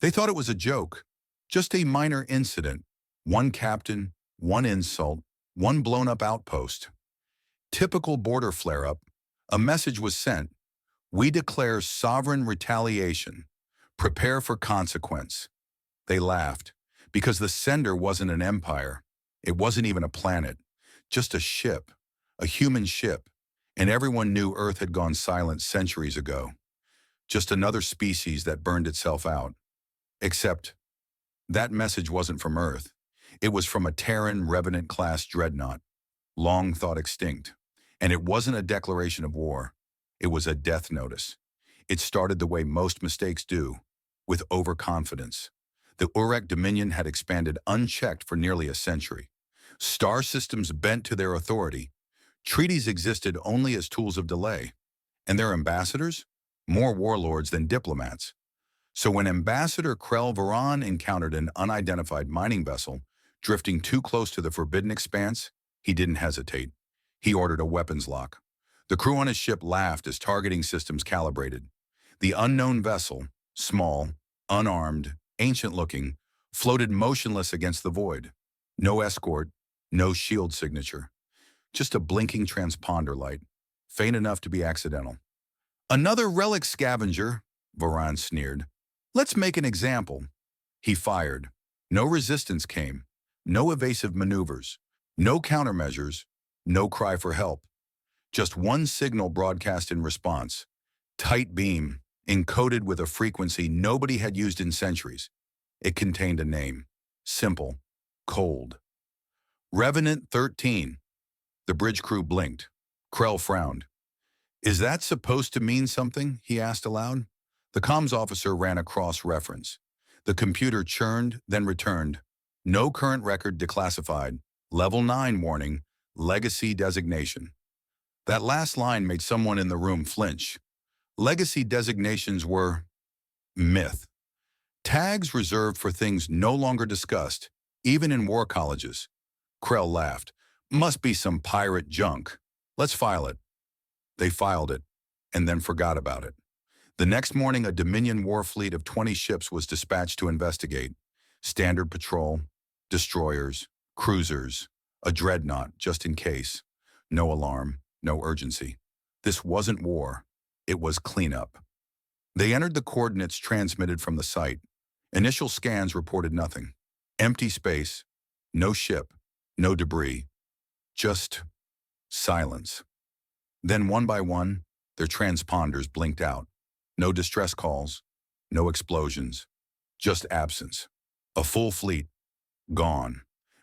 They thought it was a joke, just a minor incident. One captain, one insult, one blown-up outpost. Typical border flare-up. A message was sent. We declare sovereign retaliation. Prepare for consequence. They laughed, because the sender wasn't an empire. It wasn't even a planet. Just a ship. A human ship. And everyone knew Earth had gone silent centuries ago. Just another species that burned itself out. Except, that message wasn't from Earth. It was from a Terran Revenant-class dreadnought, long thought extinct. And it wasn't a declaration of war. It was a death notice. It started the way most mistakes do, with overconfidence. The Urek Dominion had expanded unchecked for nearly a century. Star systems bent to their authority. Treaties existed only as tools of delay. And their ambassadors? More warlords than diplomats. So when Ambassador Krell Varan encountered an unidentified mining vessel drifting too close to the forbidden expanse, he didn't hesitate. He ordered a weapons lock. The crew on his ship laughed as targeting systems calibrated. The unknown vessel, small, unarmed, ancient-looking, floated motionless against the void. No escort, no shield signature. Just a blinking transponder light, faint enough to be accidental. Another relic scavenger, Varan sneered. Let's make an example. He fired. No resistance came. No evasive maneuvers. No countermeasures. No cry for help. Just one signal broadcast in response. Tight beam, encoded with a frequency nobody had used in centuries. It contained a name. Simple. Cold. Revenant 13. The bridge crew blinked. Krell frowned. Is that supposed to mean something? He asked aloud. The comms officer ran a cross-reference. The computer churned, then returned. No current record declassified. Level 9 warning. Legacy designation. That last line made someone in the room flinch. Legacy designations were myth. Tags reserved for things no longer discussed, even in war colleges. Krell laughed. Must be some pirate junk. Let's file it. They filed it, and then forgot about it. The next morning, a Dominion war fleet of 20 ships was dispatched to investigate. Standard patrol, destroyers, cruisers, a dreadnought, just in case. No alarm, no urgency. This wasn't war. It was cleanup. They entered the coordinates transmitted from the site. Initial scans reported nothing. Empty space, no ship, no debris, just silence. Then one by one, their transponders blinked out. No distress calls, no explosions, just absence. A full fleet, gone.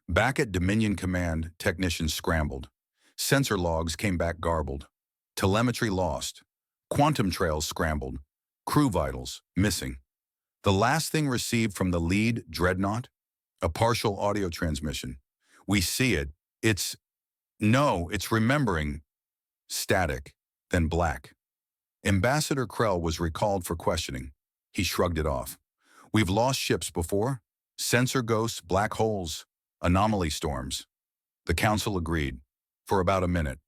Back at Dominion Command, technicians scrambled. Sensor logs came back garbled. Telemetry lost. Quantum trails scrambled. Crew vitals missing. The last thing received from the lead dreadnought? A partial audio transmission. We see it. It's remembering. Static, then black. Ambassador Krell was recalled for questioning. He shrugged it off. We've lost ships before. Sensor ghosts, black holes, anomaly storms. The council agreed, for about a minute.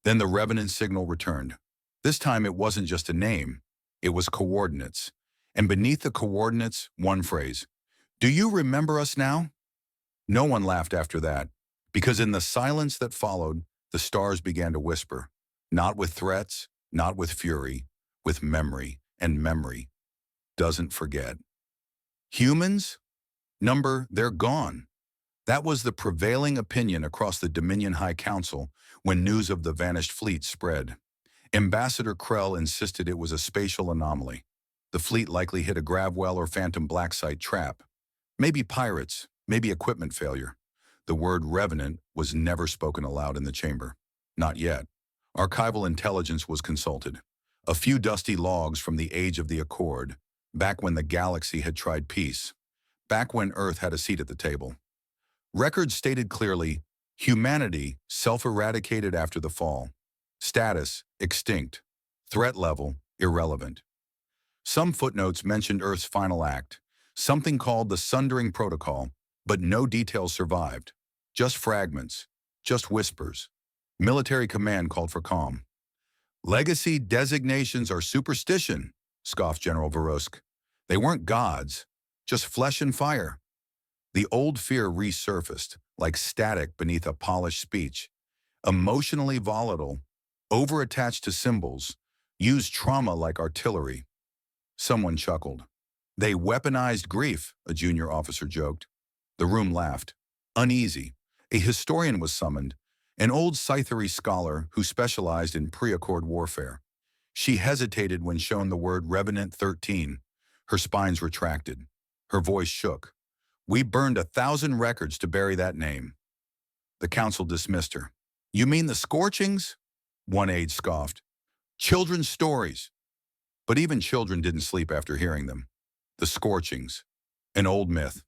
Then the Revenant signal returned. This time it wasn't just a name, it was coordinates. And beneath the coordinates, one phrase. Do you remember us now? No one laughed after that, because in the silence that followed, the stars began to whisper. Not with threats, not with fury, with memory, and memory doesn't forget. Humans? They're gone. That was the prevailing opinion across the Dominion High Council when news of the vanished fleet spread. Ambassador Krell insisted it was a spatial anomaly. The fleet likely hit a gravwell or phantom black site trap. Maybe pirates, maybe equipment failure. The word revenant was never spoken aloud in the chamber. Not yet. Archival intelligence was consulted. A few dusty logs from the age of the Accord, back when the galaxy had tried peace, back when Earth had a seat at the table. Records stated clearly, humanity self-eradicated after the fall. Status, extinct. Threat level, irrelevant. Some footnotes mentioned Earth's final act, something called the Sundering Protocol, but no details survived. Just fragments, just whispers. Military command called for calm. Legacy designations are superstition, scoffed General Verusk. They weren't gods. just flesh and fire. The old fear resurfaced, like static beneath a polished speech, emotionally volatile, over-attached to symbols, used trauma like artillery. Someone chuckled. They weaponized grief, a junior officer joked. The room laughed. Uneasy, a historian was summoned, an old Scythery scholar who specialized in pre-accord warfare. She hesitated when shown the word Revenant 13. Her spines retracted. Her voice shook. We burned 1,000 records to bury that name. The council dismissed her. You mean the scorchings? One aide scoffed. Children's stories. But even children didn't sleep after hearing them. The scorchings. An old myth.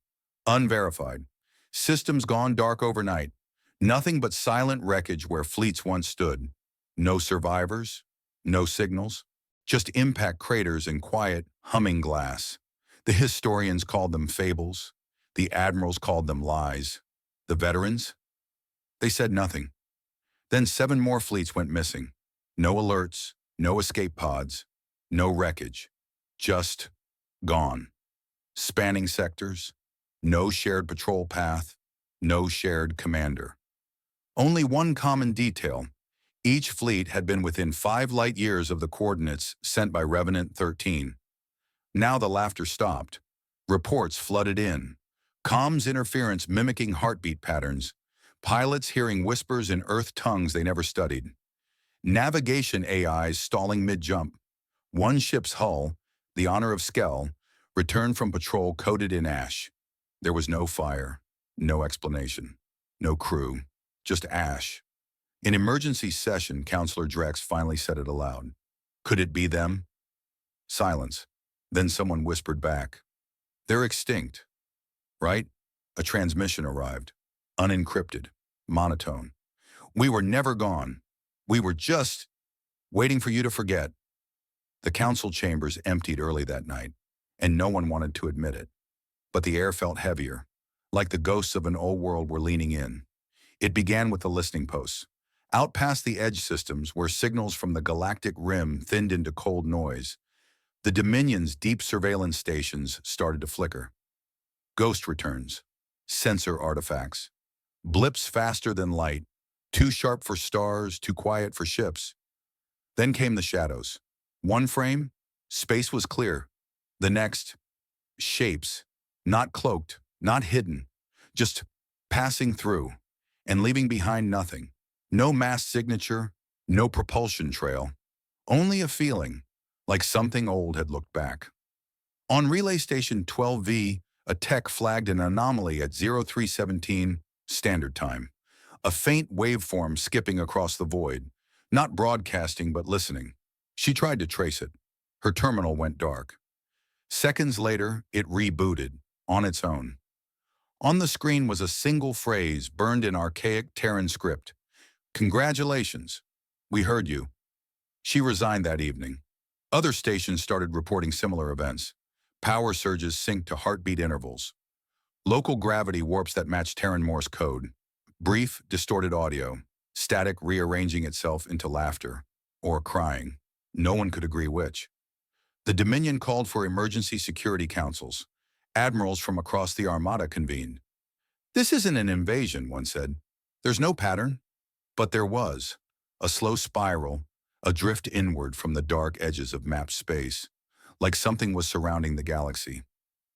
Unverified. Systems gone dark overnight. Nothing but silent wreckage where fleets once stood. No survivors. No signals. Just impact craters and quiet, humming glass. The historians called them fables. The admirals called them lies. The veterans? They said nothing. Then 7 more fleets went missing. No alerts, no escape pods, no wreckage. Just gone. Spanning sectors, no shared patrol path, no shared commander. Only one common detail. Each fleet had been within 5 light years of the coordinates sent by Revenant 13. Now the laughter stopped. Reports flooded in. Comms interference mimicking heartbeat patterns. Pilots hearing whispers in Earth tongues they never studied. Navigation AIs stalling mid-jump. One ship's hull, the Honor of Skell, returned from patrol coated in ash. There was no fire, no explanation, no crew, just ash. In emergency session, Counselor Drex finally said it aloud. Could it be them? Silence. Then someone whispered back. They're extinct, right? A transmission arrived, unencrypted, monotone. We were never gone. We were just waiting for you to forget. The council chambers emptied early that night, and no one wanted to admit it. But the air felt heavier, like the ghosts of an old world were leaning in. It began with the listening posts. Out past the edge systems, where signals from the galactic rim thinned into cold noise, the Dominion's deep surveillance stations started to flicker. Ghost returns, sensor artifacts, blips faster than light, too sharp for stars, too quiet for ships. Then came the shadows. One frame, space was clear. The next, shapes, not cloaked, not hidden, just passing through and leaving behind nothing. No mass signature, no propulsion trail, only a feeling, like something old had looked back. On Relay Station 12V, a tech flagged an anomaly at 0317 Standard Time. A faint waveform skipping across the void, not broadcasting but listening. She tried to trace it. Her terminal went dark. Seconds later, it rebooted, on its own. On the screen was a single phrase burned in archaic Terran script. Congratulations. We heard you. She resigned that evening. Other stations started reporting similar events. Power surges synced to heartbeat intervals. Local gravity warps that matched Terran Morse code. Brief, distorted audio. Static rearranging itself into laughter. Or crying. No one could agree which. The Dominion called for emergency security councils. Admirals from across the Armada convened. This isn't an invasion, one said. There's no pattern. But there was. A slow spiral, a drift inward from the dark edges of mapped space, like something was surrounding the galaxy.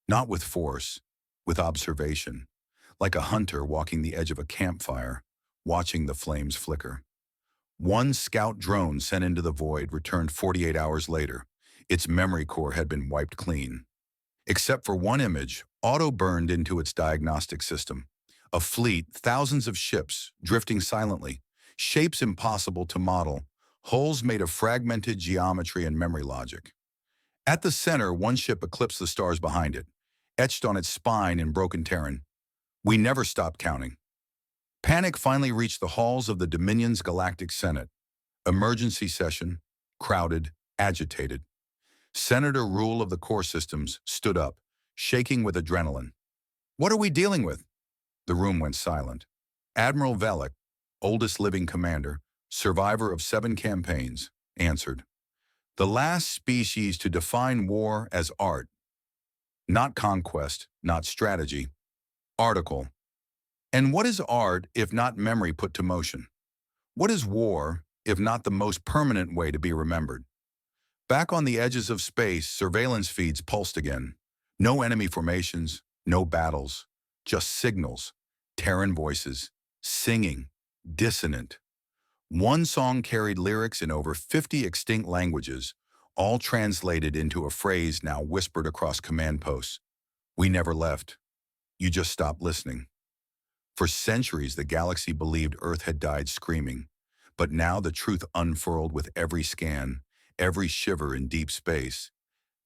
Not with force, with observation, like a hunter walking the edge of a campfire, watching the flames flicker. One scout drone sent into the void returned 48 hours later. Its memory core had been wiped clean. Except for one image, auto-burned into its diagnostic system. A fleet, thousands of ships, drifting silently. Shapes impossible to model, holes made of fragmented geometry and memory logic. At the center, one ship eclipsed the stars behind it, etched on its spine in broken Terran. We never stopped counting. Panic finally reached the halls of the Dominion's Galactic Senate. Emergency session, crowded, agitated. Senator Rule of the Core Systems stood up, shaking with adrenaline. What are we dealing with? The room went silent. Admiral Velek, oldest living commander, survivor of 7 campaigns, answered. The last species to define war as art. Not conquest, not strategy. Article. And what is art if not memory put to motion? What is war if not the most permanent way to be remembered? Back on the edges of space, surveillance feeds pulsed again. No enemy formations, no battles, just signals, Terran voices, singing, dissonant. One song carried lyrics in over 50 extinct languages, all translated into a phrase now whispered across command posts. We never left. You just stopped listening. For centuries, the galaxy believed Earth had died screaming, but now the truth unfurled with every scan, every shiver in deep space.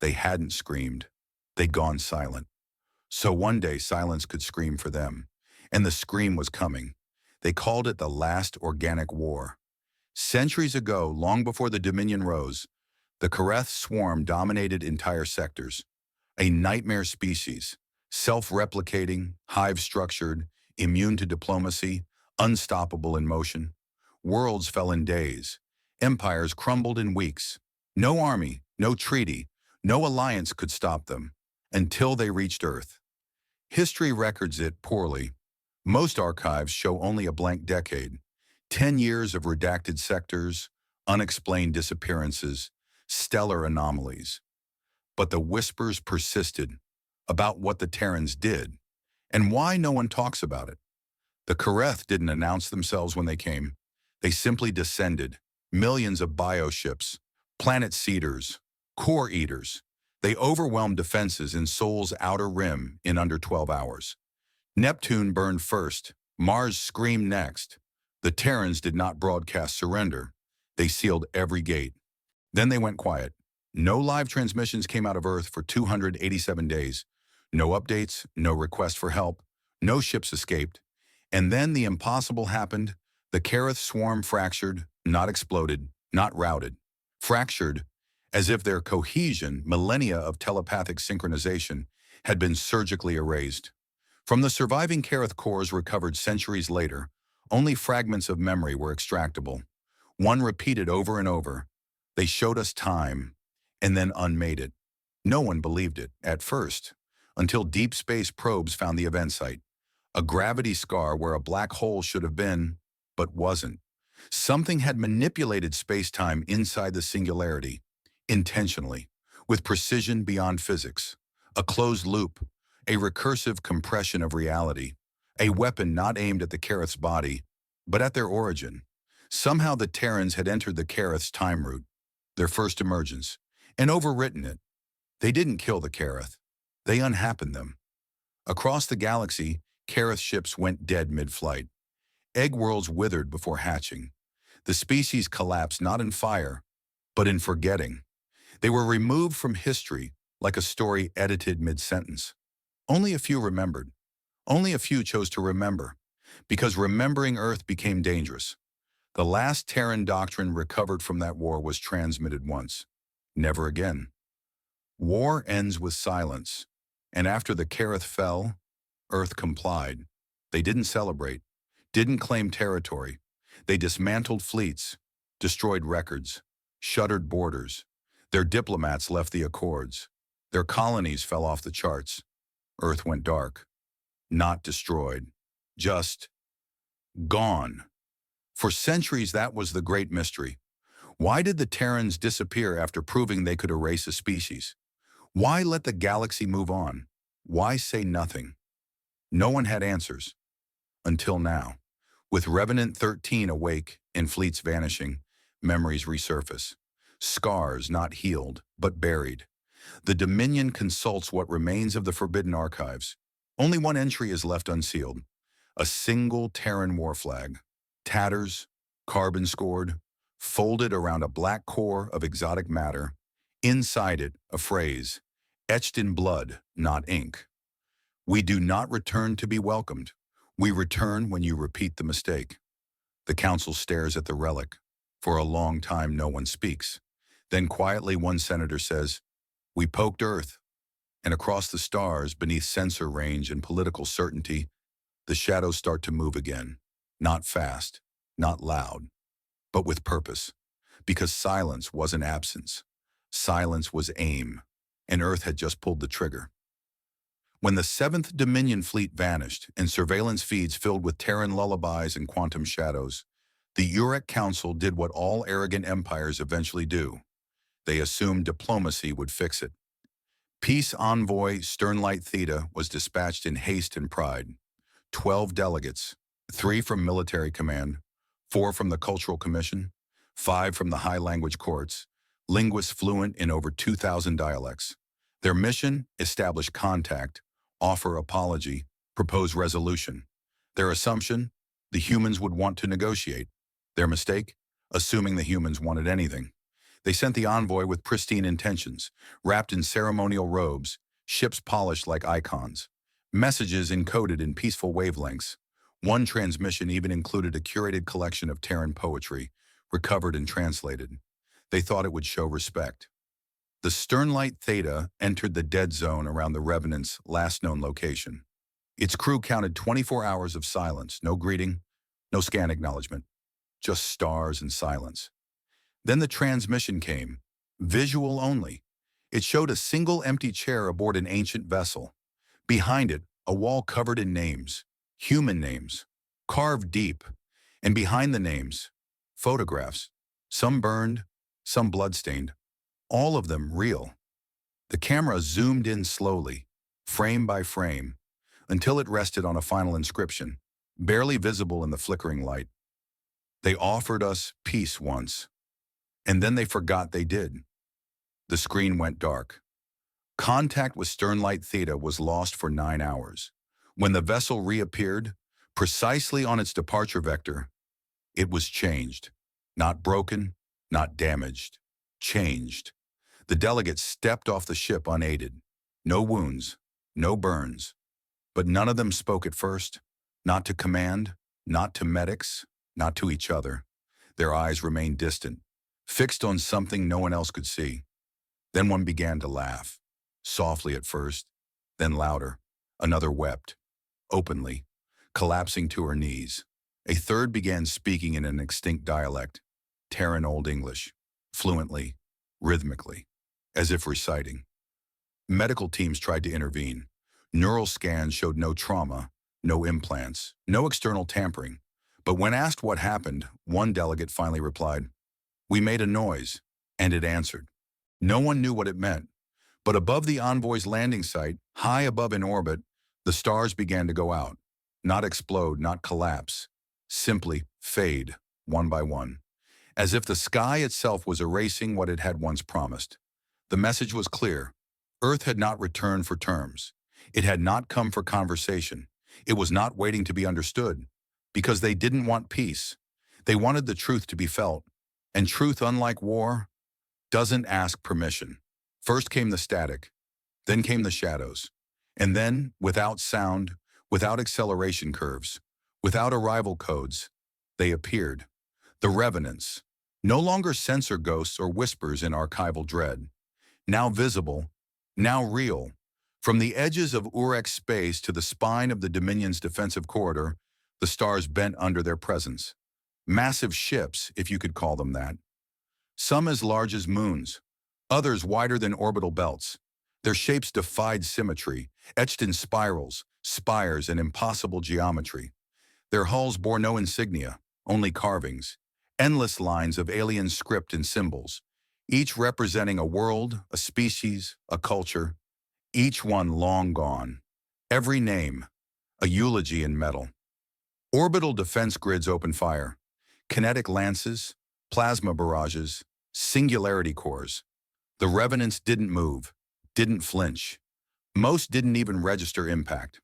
They hadn't screamed. They'd gone silent. So one day, silence could scream for them, and the scream was coming. They called it the last organic war. Centuries ago, long before the Dominion rose, the Kareth swarm dominated entire sectors. A nightmare species, self-replicating, hive-structured, immune to diplomacy, unstoppable in motion. Worlds fell in days. Empires crumbled in weeks. No army, no treaty, no alliance could stop them, until they reached Earth. History records it poorly. Most archives show only a blank decade. 10 years of redacted sectors, unexplained disappearances, stellar anomalies. But the whispers persisted about what the Terrans did, and why no one talks about it. The Kareth didn't announce themselves when they came. They simply descended, millions of bioships, planet seeders, core eaters. They overwhelmed defenses in Sol's outer rim in under 12 hours. Neptune burned first, Mars screamed next. The Terrans did not broadcast surrender. They sealed every gate. Then they went quiet. No live transmissions came out of Earth for 287 days. No updates, no request for help, no ships escaped. And then the impossible happened. The Kareth swarm fractured, not exploded, not routed. Fractured, as if their cohesion, millennia of telepathic synchronization, had been surgically erased. From the surviving Kareth cores recovered centuries later, only fragments of memory were extractable. One repeated over and over. They showed us time, and then unmade it. No one believed it, at first, until deep space probes found the event site. A gravity scar where a black hole should have been, but wasn't. Something had manipulated space-time inside the singularity, intentionally, with precision beyond physics. A closed loop, a recursive compression of reality, a weapon not aimed at the Kareth's body, but at their origin. Somehow the Terrans had entered the Kareth's time route, their first emergence, and overwritten it. They didn't kill the Kareth. They unhappened them. Across the galaxy, Kareth ships went dead mid-flight. Egg worlds withered before hatching. The species collapsed not in fire, but in forgetting. They were removed from history like a story edited mid-sentence. Only a few remembered. Only a few chose to remember, because remembering Earth became dangerous. The last Terran doctrine recovered from that war was transmitted once. Never again. War ends with silence, and after the Kareth fell, Earth complied. They didn't celebrate, didn't claim territory. They dismantled fleets, destroyed records, shuttered borders. Their diplomats left the Accords. Their colonies fell off the charts. Earth went dark. Not destroyed. Just gone. For centuries, that was the great mystery. Why did the Terrans disappear after proving they could erase a species? Why let the galaxy move on? Why say nothing? No one had answers. Until now. With Revenant 13 awake and fleets vanishing, memories resurface. Scars not healed, but buried. The Dominion consults what remains of the Forbidden Archives. Only one entry is left unsealed. A single Terran war flag. Tatters, carbon-scored, folded around a black core of exotic matter. Inside it, a phrase, etched in blood, not ink. We do not return to be welcomed. We return when you repeat the mistake. The council stares at the relic. For a long time, no one speaks. Then quietly, one senator says, "We poked Earth." And across the stars, beneath sensor range and political certainty, the shadows start to move again. Not fast, not loud, but with purpose. Because silence wasn't absence. Silence was aim, and Earth had just pulled the trigger. When the Seventh Dominion fleet vanished and surveillance feeds filled with Terran lullabies and quantum shadows, the Urek Council did what all arrogant empires eventually do. They assumed diplomacy would fix it. Peace envoy Sternlight Theta was dispatched in haste and pride. 12 delegates, 3 from military command, 4 from the Cultural Commission, 5 from the High Language Courts, linguists fluent in over 2,000 dialects. Their mission: establish contact, offer apology, propose resolution. Their assumption: the humans would want to negotiate. Their mistake: assuming the humans wanted anything. They sent the envoy with pristine intentions, wrapped in ceremonial robes, ships polished like icons, messages encoded in peaceful wavelengths. One transmission even included a curated collection of Terran poetry, recovered and translated. They thought it would show respect. The Sternlight Theta entered the dead zone around the Revenant's last known location. Its crew counted 24 hours of silence, no greeting, no scan acknowledgement, just stars and silence. Then the transmission came, visual only. It showed a single empty chair aboard an ancient vessel. Behind it, a wall covered in names, human names, carved deep, and behind the names, photographs, some burned, some bloodstained, all of them real. The camera zoomed in slowly, frame by frame, until it rested on a final inscription, barely visible in the flickering light. They offered us peace once, and then they forgot they did. The screen went dark. Contact with Sternlight Theta was lost for 9 hours. When the vessel reappeared, precisely on its departure vector, it was changed. Not broken, not damaged. Changed. The delegates stepped off the ship unaided. No wounds, no burns. But none of them spoke at first. Not to command, not to medics, not to each other. Their eyes remained distant, fixed on something no one else could see. Then one began to laugh, softly at first, then louder. Another wept, openly, collapsing to her knees. A third began speaking in an extinct dialect, Terran Old English, fluently, rhythmically, as if reciting. Medical teams tried to intervene. Neural scans showed no trauma, no implants, no external tampering. But when asked what happened, one delegate finally replied, "We made a noise, and it answered." No one knew what it meant. But above the envoy's landing site, high above in orbit, the stars began to go out. Not explode, not collapse. Simply fade, one by one. As if the sky itself was erasing what it had once promised. The message was clear. Earth had not returned for terms. It had not come for conversation. It was not waiting to be understood. Because they didn't want peace. They wanted the truth to be felt. And truth, unlike war, doesn't ask permission. First came the static. Then came the shadows. And then, without sound, without acceleration curves, without arrival codes, they appeared. The revenants, no longer sensor ghosts or whispers in archival dread. Now visible, now real. From the edges of Urek space to the spine of the Dominion's defensive corridor, the stars bent under their presence. Massive ships, if you could call them that. Some as large as moons, others wider than orbital belts. Their shapes defied symmetry, etched in spirals, spires, and impossible geometry. Their hulls bore no insignia, only carvings, endless lines of alien script and symbols, each representing a world, a species, a culture, each one long gone. Every name, a eulogy in metal. Orbital defense grids open fire, kinetic lances, plasma barrages, singularity cores. The revenants didn't move, didn't flinch. Most didn't even register impact.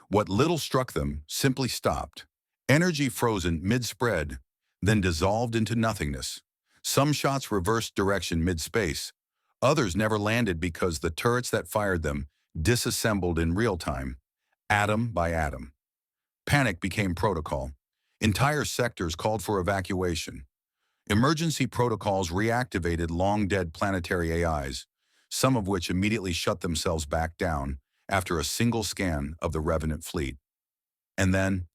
What little struck them simply stopped. Energy frozen mid-spread, then dissolved into nothingness. Some shots reversed direction mid-space. Others never landed because the turrets that fired them disassembled in real time, atom by atom. Panic became protocol. Entire sectors called for evacuation. Emergency protocols reactivated long-dead planetary AIs, some of which immediately shut themselves back down after a single scan of the Revenant fleet. And then,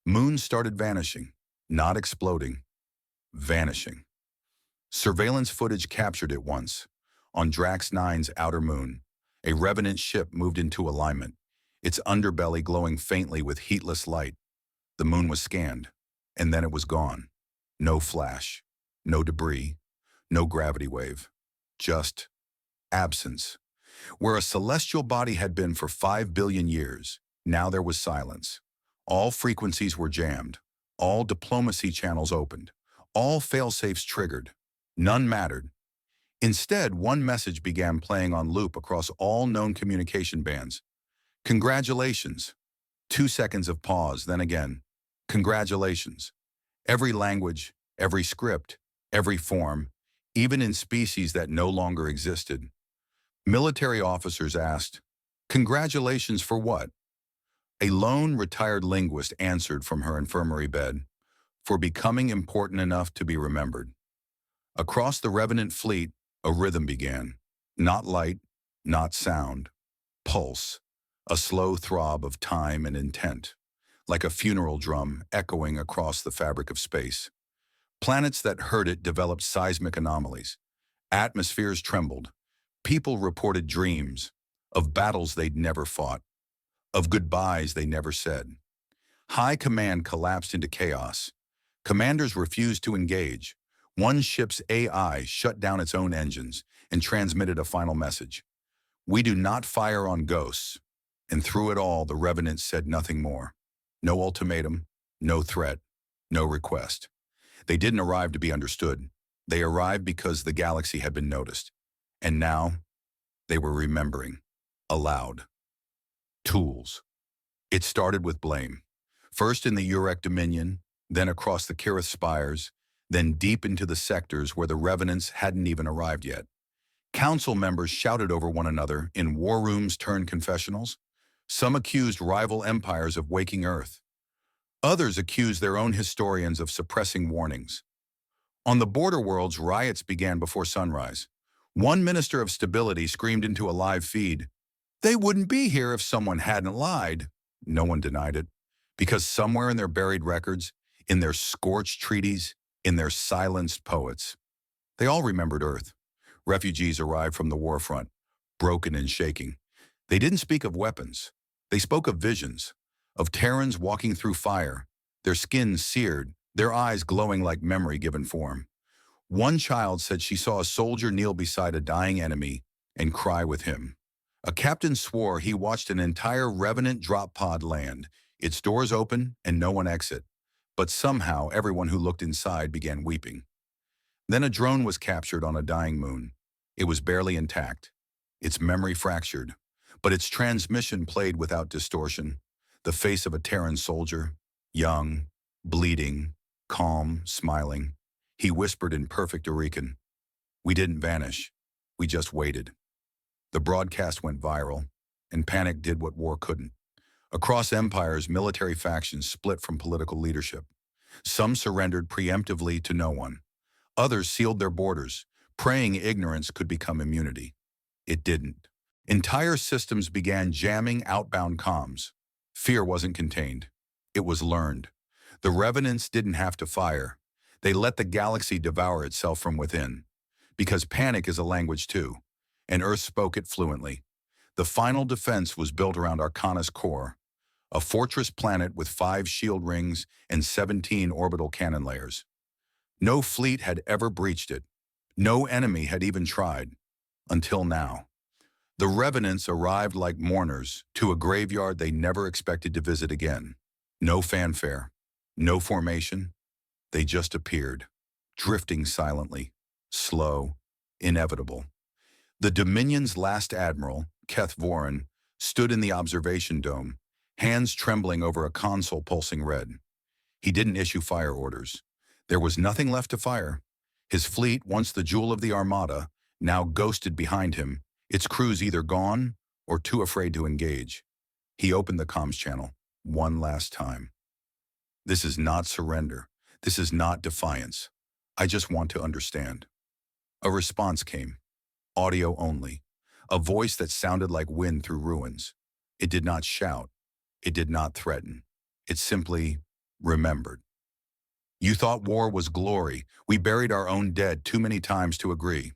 moons started vanishing, not exploding, vanishing. Surveillance footage captured it once. On Drax 9's outer moon, a Revenant ship moved into alignment, its underbelly glowing faintly with heatless light. The moon was scanned, and then it was gone. No flash, no debris, no gravity wave. Just absence. Where a celestial body had been for 5 billion years, now there was silence. All frequencies were jammed, all diplomacy channels opened, all fail-safes triggered. None mattered. Instead, one message began playing on loop across all known communication bands. Congratulations. 2 seconds of pause, then again. Congratulations. Every language, every script, every form, even in species that no longer existed. Military officers asked, "Congratulations for what?" A lone retired linguist answered from her infirmary bed, "For becoming important enough to be remembered." Across the Revenant fleet, a rhythm began. Not light, not sound. Pulse, a slow throb of time and intent, like a funeral drum echoing across the fabric of space. Planets that heard it developed seismic anomalies. Atmospheres trembled. People reported dreams of battles they'd never fought, of goodbyes they never said. High command collapsed into chaos. Commanders refused to engage. One ship's AI shut down its own engines and transmitted a final message. "We do not fire on ghosts." And through it all, the Revenants said nothing more. No ultimatum, no threat, no request. They didn't arrive to be understood. They arrived because the galaxy had been noticed. And now, they were remembering. Aloud. Tools. It started with blame. First in the Urek Dominion, then across the Kirith spires, then deep into the sectors where the Revenants hadn't even arrived yet. Council members shouted over one another in war rooms turned confessionals. Some accused rival empires of waking Earth. Others accused their own historians of suppressing warnings. On the border worlds, riots began before sunrise. One minister of stability screamed into a live feed, "They wouldn't be here if someone hadn't lied." No one denied it, because somewhere in their buried records, in their scorched treaties, in their silenced poets, they all remembered Earth. Refugees arrived from the war front, broken and shaking. They didn't speak of weapons. They spoke of visions, of Terrans walking through fire, their skins seared, their eyes glowing like memory given form. One child said she saw a soldier kneel beside a dying enemy and cry with him. A captain swore he watched an entire Revenant drop pod land, its doors open and no one exit. But somehow everyone who looked inside began weeping. Then a drone was captured on a dying moon. It was barely intact, its memory fractured, but its transmission played without distortion. The face of a Terran soldier, young, bleeding, calm, smiling. He whispered in perfect Eureka, "We didn't vanish, we just waited." The broadcast went viral, and panic did what war couldn't. Across empires, military factions split from political leadership. Some surrendered preemptively to no one. Others sealed their borders, praying ignorance could become immunity. It didn't. Entire systems began jamming outbound comms. Fear wasn't contained. It was learned. The Revenants didn't have to fire. They let the galaxy devour itself from within. Because panic is a language too, and Earth spoke it fluently. The final defense was built around Arcana's core, a fortress planet with 5 shield rings and 17 orbital cannon layers. No fleet had ever breached it. No enemy had even tried. Until now. The Revenants arrived like mourners to a graveyard they never expected to visit again. No fanfare, no formation. They just appeared, drifting silently, slow, inevitable. The Dominion's last admiral, Keth Voran, stood in the observation dome, hands trembling over a console pulsing red. He didn't issue fire orders. There was nothing left to fire. His fleet, once the jewel of the Armada, now ghosted behind him, its crews either gone or too afraid to engage. He opened the comms channel one last time. "This is not surrender. This is not defiance. I just want to understand." A response came, audio only, a voice that sounded like wind through ruins. It did not shout. It did not threaten. It simply remembered. "You thought war was glory. We buried our own dead too many times to agree."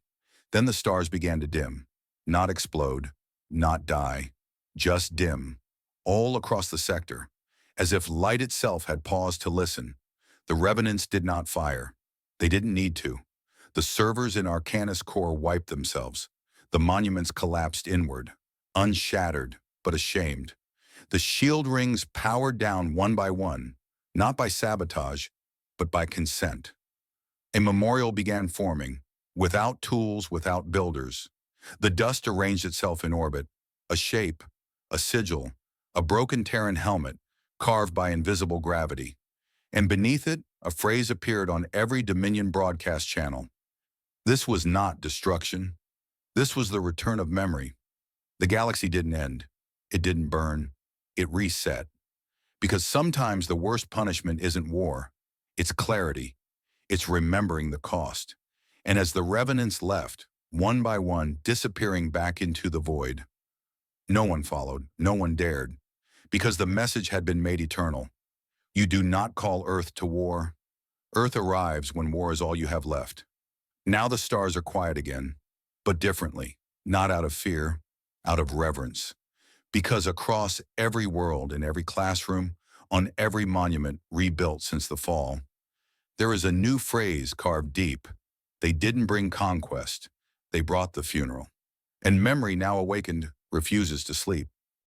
Then the stars began to dim, not explode, not die, just dim, all across the sector, as if light itself had paused to listen. The revenants did not fire. They didn't need to. The servers in Arcanus core wiped themselves. The monuments collapsed inward, unshattered, but ashamed. The shield rings powered down one by one, not by sabotage, but by consent. A memorial began forming, without tools, without builders. The dust arranged itself in orbit, a shape, a sigil, a broken Terran helmet, carved by invisible gravity. And beneath it, a phrase appeared on every Dominion broadcast channel. This was not destruction. This was the return of memory. The galaxy didn't end. It didn't burn. It reset. Because sometimes the worst punishment isn't war. It's clarity. It's remembering the cost. And as the revenants left, one by one, disappearing back into the void, no one followed, no one dared, because the message had been made eternal. You do not call Earth to war. Earth arrives when war is all you have left. Now the stars are quiet again, but differently, not out of fear, out of reverence. Because across every world, in every classroom, on every monument rebuilt since the fall, there is a new phrase carved deep. They didn't bring conquest. They brought the funeral. And memory, now awakened, refuses to sleep.